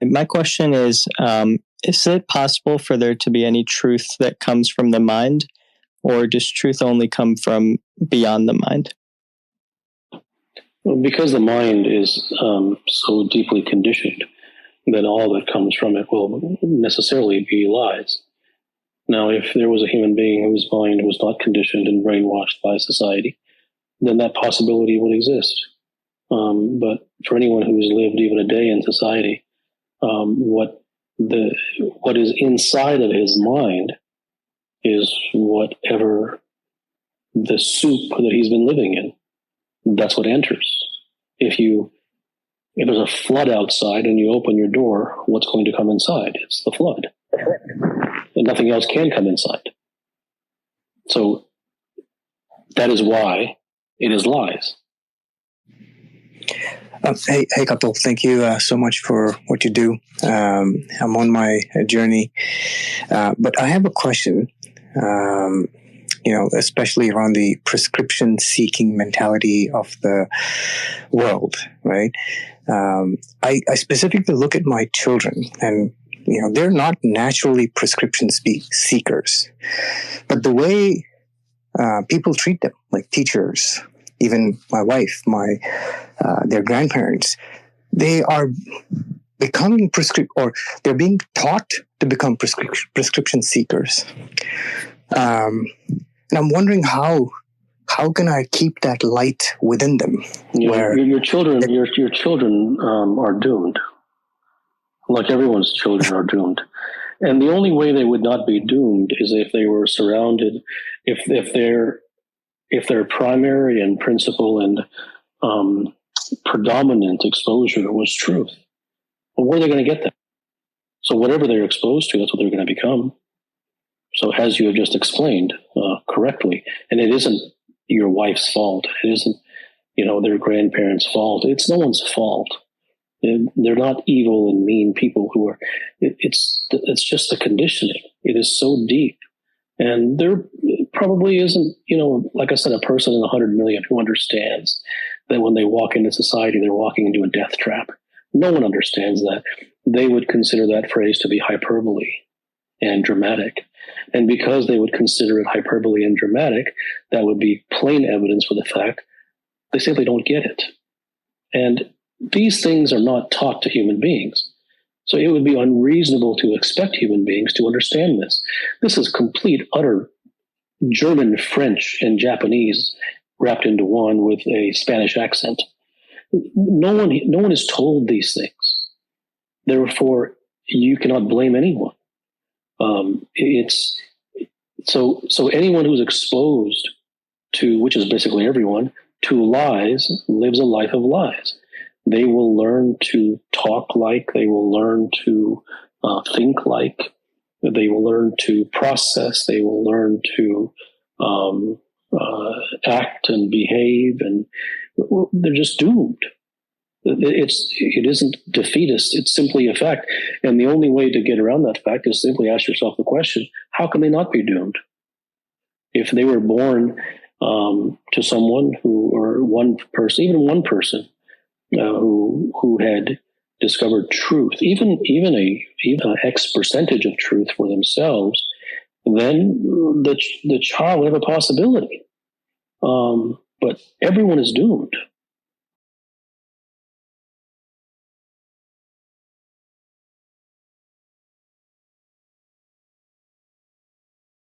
My question is it possible for there to be any truth that comes from the mind, or does truth only come from beyond the mind? Well, because the mind is so deeply conditioned, then all that comes from it will necessarily be lies. Now, if there was a human being whose mind was not conditioned and brainwashed by society, then that possibility would exist. But for anyone who's lived even a day in society, what is inside of his mind is whatever the soup that he's been living in. That's what enters. If there's a flood outside and you open your door, what's going to come inside? It's the flood. And nothing else can come inside. So that is why it is lies. Hey, Kapil, thank you so much for what you do. I'm on my journey, but I have a question, especially around the prescription-seeking mentality of the world, right? I specifically look at my children, and they're not naturally prescription seekers, but the way people treat them, like teachers, even my wife, their grandparents, they are becoming they're being taught to become prescription seekers. And I'm wondering how can I keep that light within them? Your children are doomed. Like everyone's children are doomed. And the only way they would not be doomed is if they were surrounded, if their primary and principal and predominant exposure was truth. Well, where are they going to get that? So whatever they're exposed to, that's what they're going to become. So as you have just explained correctly, and it isn't your wife's fault. It isn't, their grandparents' fault. It's no one's fault. They're not evil and mean people who are. It's just the conditioning. It is so deep, and there probably isn't, like I said, a person in 100 million who understands that when they walk into society, they're walking into a death trap. No one understands that. They would consider that phrase to be hyperbole and dramatic. And because they would consider it hyperbole and dramatic, that would be plain evidence for the fact they simply don't get it. And these things are not taught to human beings. So it would be unreasonable to expect human beings to understand this. This is complete, utter German, French, and Japanese wrapped into one with a Spanish accent. No one is told these things. Therefore, you cannot blame anyone. So anyone who's exposed to, which is basically everyone, to lies, lives a life of lies. They will learn to talk like, they will learn to think like, they will learn to process, they will learn to act and behave, and they're just doomed. It isn't defeatist, it's simply a fact. And the only way to get around that fact is simply ask yourself the question, how can they not be doomed? If they were born to someone or one person who had discovered truth, even an X percentage of truth for themselves, then the child would have a possibility. But everyone is doomed.